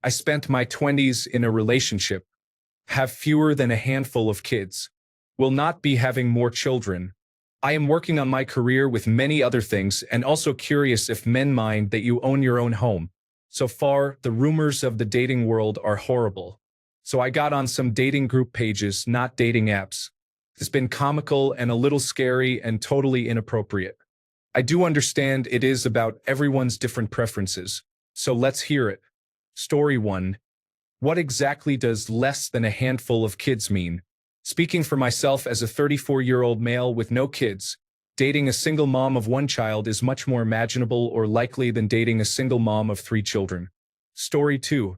I spent my 20s in a relationship. Have fewer than a handful of kids. Will not be having more children. I am working on my career with many other things and also curious if men mind that you own your own home. So far, the rumors of the dating world are horrible. So I got on some dating group pages, not dating apps. It's been comical and a little scary and totally inappropriate. I do understand it is about everyone's different preferences. So let's hear it. Story 1. What exactly does less than a handful of kids mean? Speaking for myself as a 34-year-old male with no kids, dating a single mom of one child is much more imaginable or likely than dating a single mom of 3 children. Story 2.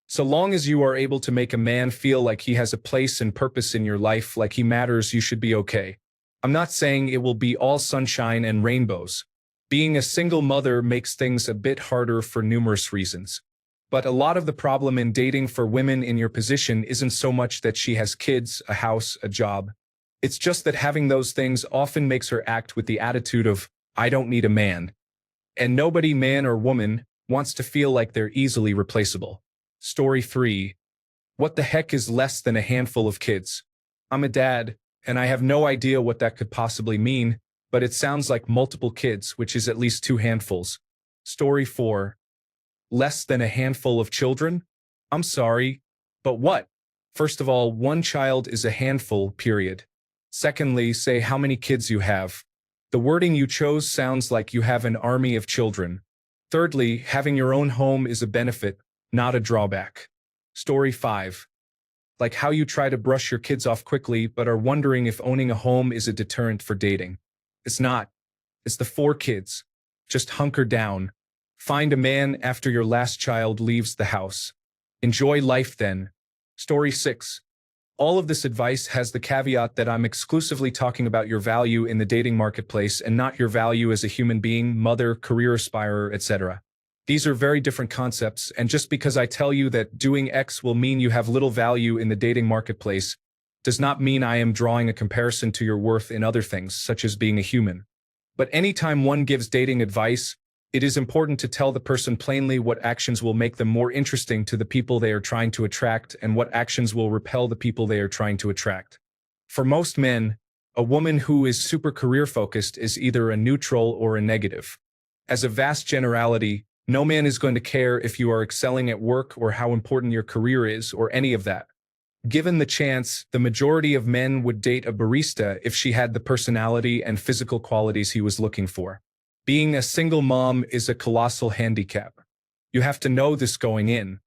So long as you are able to make a man feel like he has a place and purpose in your life, like he matters, you should be okay. I'm not saying it will be all sunshine and rainbows. Being a single mother makes things a bit harder for numerous reasons. But a lot of the problem in dating for women in your position isn't so much that she has kids, a house, a job. It's just that having those things often makes her act with the attitude of, I don't need a man. And nobody, man or woman, wants to feel like they're easily replaceable. Story 3. What the heck is less than a handful of kids? I'm a dad, and I have no idea what that could possibly mean, but it sounds like multiple kids, which is at least 2 handfuls. Story 4. Less than a handful of children? I'm sorry, but what? First of all, 1 child is a handful, period. Secondly, say how many kids you have. The wording you chose sounds like you have an army of children. Thirdly, having your own home is a benefit, not a drawback. Story 5. Like how you try to brush your kids off quickly but are wondering if owning a home is a deterrent for dating. It's not. It's the 4 kids. Just hunker down. Find a man after your last child leaves the house. Enjoy life then. Story 6. All of this advice has the caveat that I'm exclusively talking about your value in the dating marketplace and not your value as a human being, mother, career aspirer, etc. These are very different concepts, and just because I tell you that doing X will mean you have little value in the dating marketplace does not mean I am drawing a comparison to your worth in other things, such as being a human. But anytime one gives dating advice, it is important to tell the person plainly what actions will make them more interesting to the people they are trying to attract and what actions will repel the people they are trying to attract. For most men, a woman who is super career-focused is either a neutral or a negative. As a vast generality, no man is going to care if you are excelling at work or how important your career is or any of that. Given the chance, the majority of men would date a barista if she had the personality and physical qualities he was looking for. Being a single mom is a colossal handicap. You have to know this going in.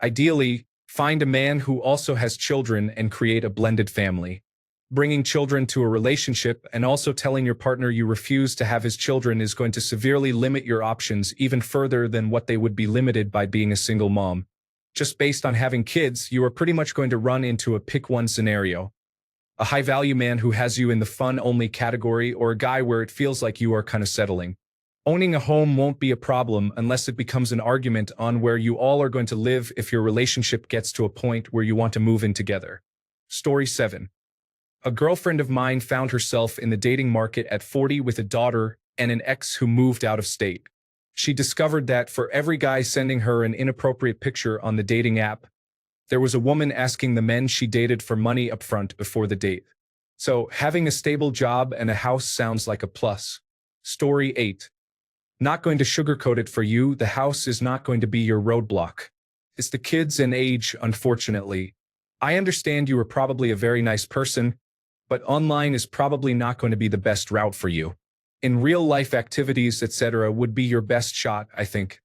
Ideally, find a man who also has children and create a blended family. Bringing children to a relationship and also telling your partner you refuse to have his children is going to severely limit your options even further than what they would be limited by being a single mom. Just based on having kids, you are pretty much going to run into a pick-one scenario. A high-value man who has you in the fun-only category or a guy where it feels like you are kind of settling. Owning a home won't be a problem unless it becomes an argument on where you all are going to live if your relationship gets to a point where you want to move in together. Story 7. A girlfriend of mine found herself in the dating market at 40 with a daughter and an ex who moved out of state. She discovered that for every guy sending her an inappropriate picture on the dating app, there was a woman asking the men she dated for money upfront before the date. So having a stable job and a house sounds like a plus. Story 8. Not going to sugarcoat it for you, the house is not going to be your roadblock. It's the kids and age, unfortunately. I understand you are probably a very nice person, but online is probably not going to be the best route for you. In real-life activities, etc. would be your best shot, I think.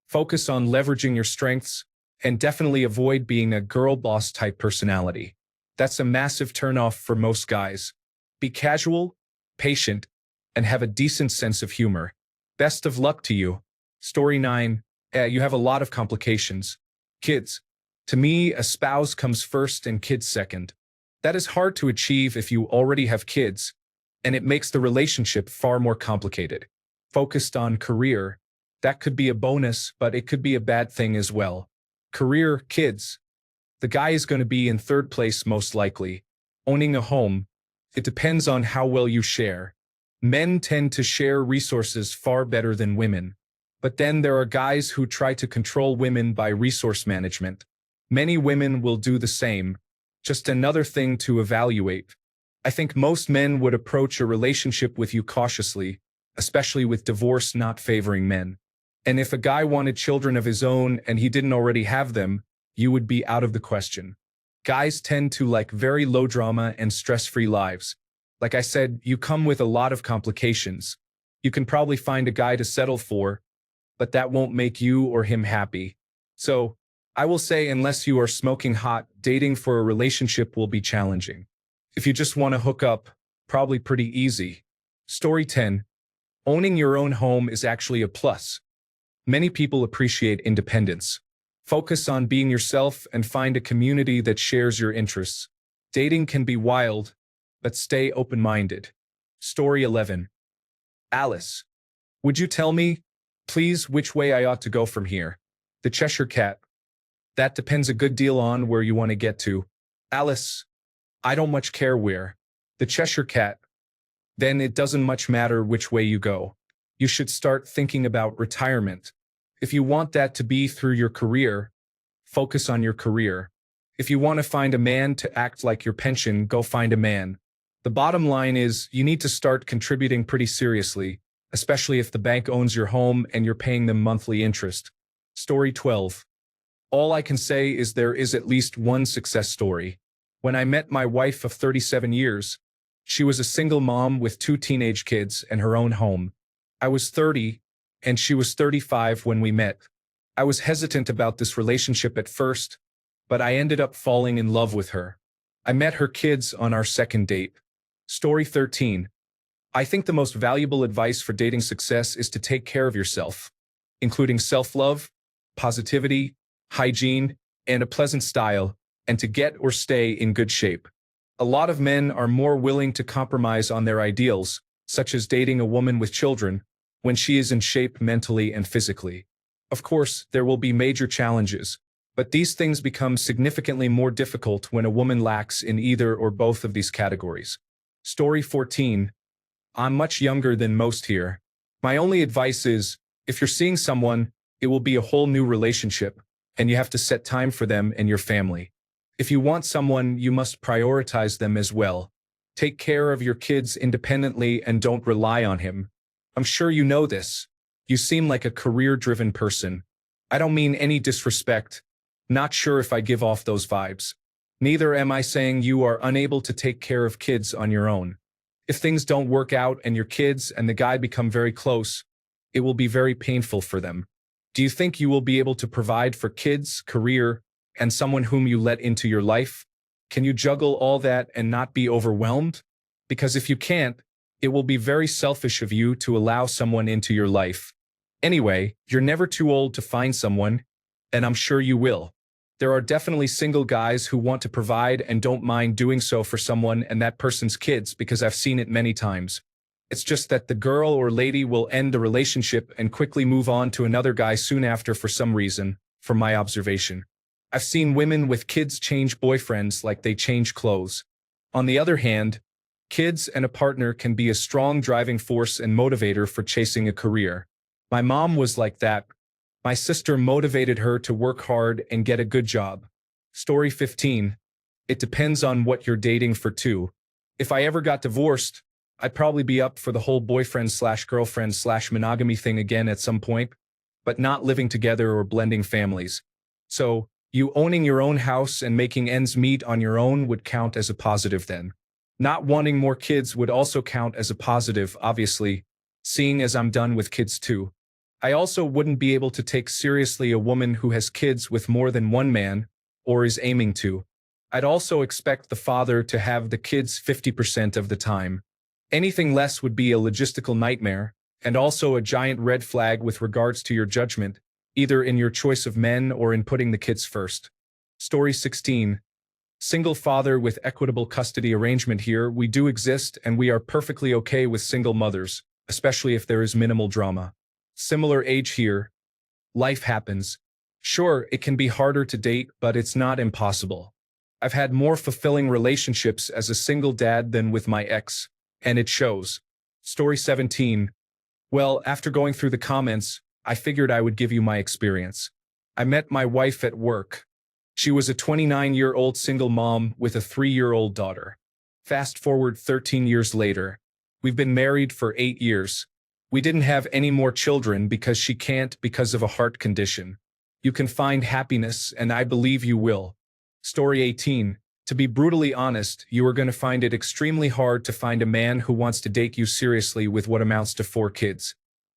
Focus on leveraging your strengths, and definitely avoid being a girl boss type personality. That's a massive turnoff for most guys. Be casual, patient, and have a decent sense of humor. Best of luck to you. Story 9. You have a lot of complications. Kids. To me, a spouse comes first and kids second. That is hard to achieve if you already have kids, and it makes the relationship far more complicated. Focused on career. That could be a bonus, but it could be a bad thing as well. Career, kids. The guy is going to be in third place most likely. Owning a home. It depends on how well you share. Men tend to share resources far better than women. But then there are guys who try to control women by resource management. Many women will do the same. Just another thing to evaluate. I think most men would approach a relationship with you cautiously, especially with divorce not favoring men. And if a guy wanted children of his own and he didn't already have them, you would be out of the question. Guys tend to like very low drama and stress-free lives. Like I said, you come with a lot of complications. You can probably find a guy to settle for, but that won't make you or him happy. So, I will say unless you are smoking hot, dating for a relationship will be challenging. If you just want to hook up, probably pretty easy. Story 10. Owning your own home is actually a plus. Many people appreciate independence. Focus on being yourself and find a community that shares your interests. Dating can be wild, but stay open-minded. Story 11. Alice. Would you tell me, please, which way I ought to go from here? The Cheshire Cat. That depends a good deal on where you want to get to. Alice. I don't much care where. The Cheshire Cat. Then it doesn't much matter which way you go. You should start thinking about retirement. If you want that to be through your career, focus on your career. If you want to find a man to act like your pension, go find a man. The bottom line is you need to start contributing pretty seriously, especially if the bank owns your home and you're paying them monthly interest. Story 12. All I can say is there is at least one success story. When I met my wife of 37 years, she was a single mom with 2 teenage kids and her own home. I was 30, and she was 35 when we met. I was hesitant about this relationship at first, but I ended up falling in love with her. I met her kids on our second date. Story 13. I think the most valuable advice for dating success is to take care of yourself, including self-love, positivity, hygiene, and a pleasant style, and to get or stay in good shape. A lot of men are more willing to compromise on their ideals, such as dating a woman with children, when she is in shape mentally and physically. Of course, there will be major challenges, but these things become significantly more difficult when a woman lacks in either or both of these categories. Story 14. I'm much younger than most here. My only advice is, if you're seeing someone, it will be a whole new relationship, and you have to set time for them and your family. If you want someone, you must prioritize them as well. Take care of your kids independently and don't rely on him. I'm sure you know this. You seem like a career-driven person. I don't mean any disrespect. Not sure if I give off those vibes. Neither am I saying you are unable to take care of kids on your own. If things don't work out and your kids and the guy become very close, it will be very painful for them. Do you think you will be able to provide for kids, career, and someone whom you let into your life? Can you juggle all that and not be overwhelmed? Because if you can't, it will be very selfish of you to allow someone into your life. Anyway, you're never too old to find someone, and I'm sure you will. There are definitely single guys who want to provide and don't mind doing so for someone and that person's kids because I've seen it many times. It's just that the girl or lady will end the relationship and quickly move on to another guy soon after for some reason, from my observation. I've seen women with kids change boyfriends like they change clothes. On the other hand, kids and a partner can be a strong driving force and motivator for chasing a career. My mom was like that. My sister motivated her to work hard and get a good job. Story 15. It depends on what you're dating for too. If I ever got divorced, I'd probably be up for the whole boyfriend/girlfriend/monogamy thing again at some point, but not living together or blending families. So, you owning your own house and making ends meet on your own would count as a positive then. Not wanting more kids would also count as a positive, obviously, seeing as I'm done with kids too. I also wouldn't be able to take seriously a woman who has kids with more than one man, or is aiming to. I'd also expect the father to have the kids 50% of the time. Anything less would be a logistical nightmare, and also a giant red flag with regards to your judgment, either in your choice of men or in putting the kids first. Story 16. Single father with equitable custody arrangement here. We do exist and we are perfectly okay with single mothers, especially if there is minimal drama. Similar age here. Life happens. Sure, it can be harder to date, but it's not impossible. I've had more fulfilling relationships as a single dad than with my ex, and it shows. Story 17. Well, after going through the comments, I figured I would give you my experience. I met my wife at work. She was a 29-year-old single mom with a 3-year-old daughter. Fast forward 13 years later. We've been married for 8 years. We didn't have any more children because she can't because of a heart condition. You can find happiness, and I believe you will. Story 18. To be brutally honest, you are going to find it extremely hard to find a man who wants to date you seriously with what amounts to 4 kids.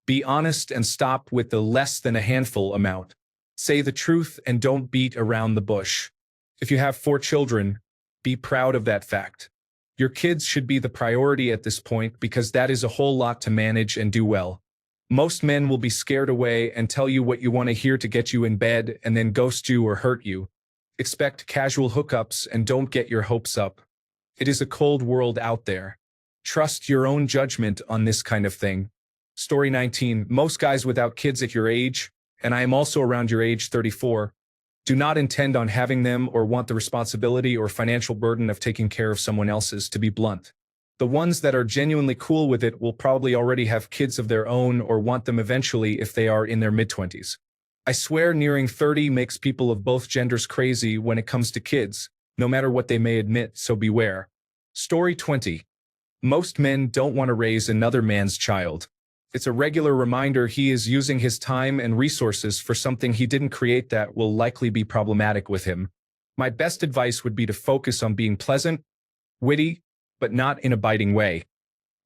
Be honest and stop with the less than a handful amount. Say the truth and don't beat around the bush. If you have 4 children, be proud of that fact. Your kids should be the priority at this point because that is a whole lot to manage and do well. Most men will be scared away and tell you what you want to hear to get you in bed and then ghost you or hurt you. Expect casual hookups and don't get your hopes up. It is a cold world out there. Trust your own judgment on this kind of thing. Story 19. Most guys without kids at your age, and I am also around your age, 34, do not intend on having them or want the responsibility or financial burden of taking care of someone else's, to be blunt. The ones that are genuinely cool with it will probably already have kids of their own or want them eventually if they are in their mid-20s. I swear nearing 30 makes people of both genders crazy when it comes to kids, no matter what they may admit, so beware. Story 20. Most men don't want to raise another man's child. It's a regular reminder he is using his time and resources for something he didn't create that will likely be problematic with him. My best advice would be to focus on being pleasant, witty, but not in a biting way.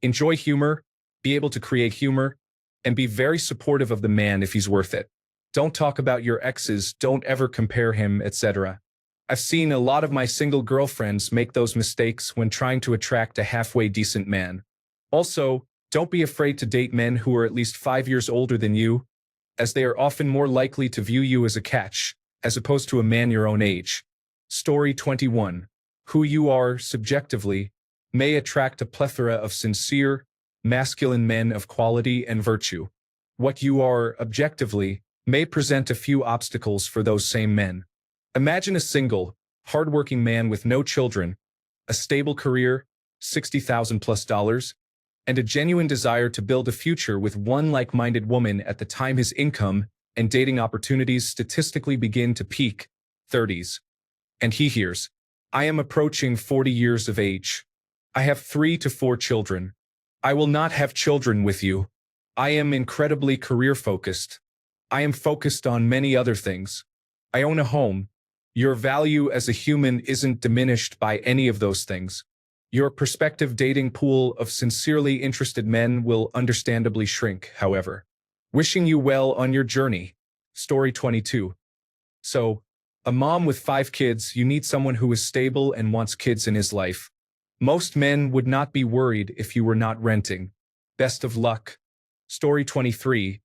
Enjoy humor, be able to create humor, and be very supportive of the man if he's worth it. Don't talk about your exes, don't ever compare him, etc. I've seen a lot of my single girlfriends make those mistakes when trying to attract a halfway decent man. Also, don't be afraid to date men who are at least 5 years older than you, as they are often more likely to view you as a catch, as opposed to a man your own age. Story 21. Who you are, subjectively, may attract a plethora of sincere, masculine men of quality and virtue. What you are, objectively, may present a few obstacles for those same men. Imagine a single, hardworking man with no children, a stable career, $60,000+, and a genuine desire to build a future with one like-minded woman at the time his income and dating opportunities statistically begin to peak, 30s. And he hears, I am approaching 40 years of age. I have 3 to 4 children. I will not have children with you. I am incredibly career-focused. I am focused on many other things. I own a home. Your value as a human isn't diminished by any of those things. Your prospective dating pool of sincerely interested men will understandably shrink, however. Wishing you well on your journey. Story 22. So, a mom with 5 kids, you need someone who is stable and wants kids in his life. Most men would not be worried if you were not renting. Best of luck. Story 23.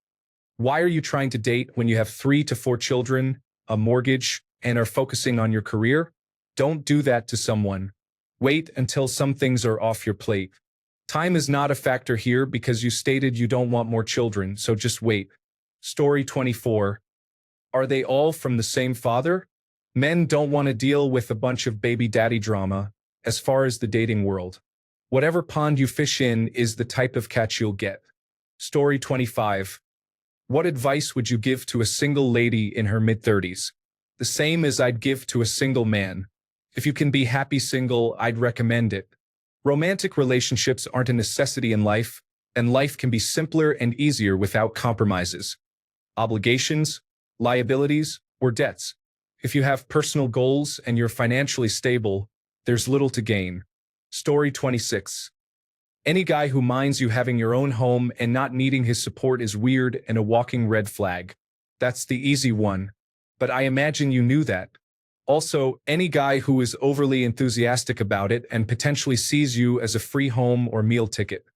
Why are you trying to date when you have 3 to 4 children, a mortgage, and are focusing on your career? Don't do that to someone. Wait until some things are off your plate. Time is not a factor here because you stated you don't want more children, so just wait. Story 24. Are they all from the same father? Men don't want to deal with a bunch of baby daddy drama, as far as the dating world. Whatever pond you fish in is the type of catch you'll get. Story 25. What advice would you give to a single lady in her mid-30s? The same as I'd give to a single man. If you can be happy single, I'd recommend it. Romantic relationships aren't a necessity in life, and life can be simpler and easier without compromises, obligations, liabilities, or debts. If you have personal goals and you're financially stable, there's little to gain. Story 26. Any guy who minds you having your own home and not needing his support is weird and a walking red flag. That's the easy one. But I imagine you knew that. Also, any guy who is overly enthusiastic about it and potentially sees you as a free home or meal ticket.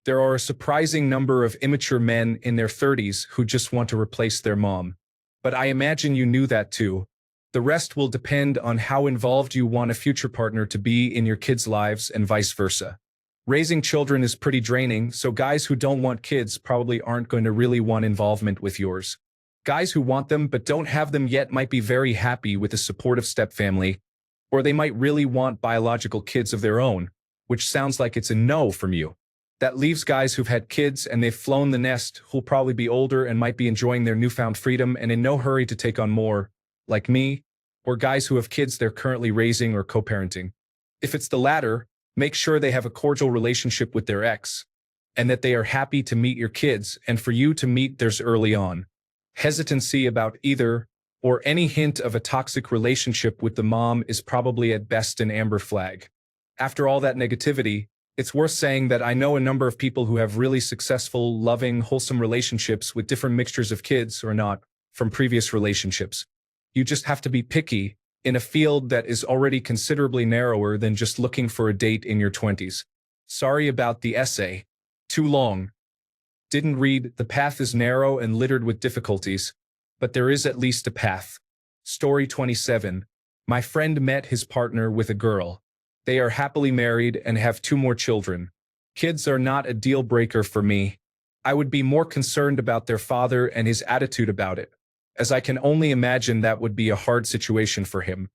There are a surprising number of immature men in their 30s who just want to replace their mom. But I imagine you knew that too. The rest will depend on how involved you want a future partner to be in your kids' lives and vice versa. Raising children is pretty draining, so guys who don't want kids probably aren't going to really want involvement with yours. Guys who want them but don't have them yet might be very happy with a supportive stepfamily, or they might really want biological kids of their own, which sounds like it's a no from you. That leaves guys who've had kids and they've flown the nest, who'll probably be older and might be enjoying their newfound freedom and in no hurry to take on more, like me, or guys who have kids they're currently raising or co-parenting. If it's the latter, make sure they have a cordial relationship with their ex, and that they are happy to meet your kids and for you to meet theirs early on. Hesitancy about either or any hint of a toxic relationship with the mom is probably at best an amber flag. After all that negativity, it's worth saying that I know a number of people who have really successful, loving, wholesome relationships with different mixtures of kids or not from previous relationships. You just have to be picky in a field that is already considerably narrower than just looking for a date in your 20s. Sorry about the essay. Too long. Didn't read. The path is narrow and littered with difficulties, but there is at least a path. Story 27. My friend met his partner with a girl. They are happily married and have 2 more children. Kids are not a deal breaker for me. I would be more concerned about their father and his attitude about it, as I can only imagine that would be a hard situation for him.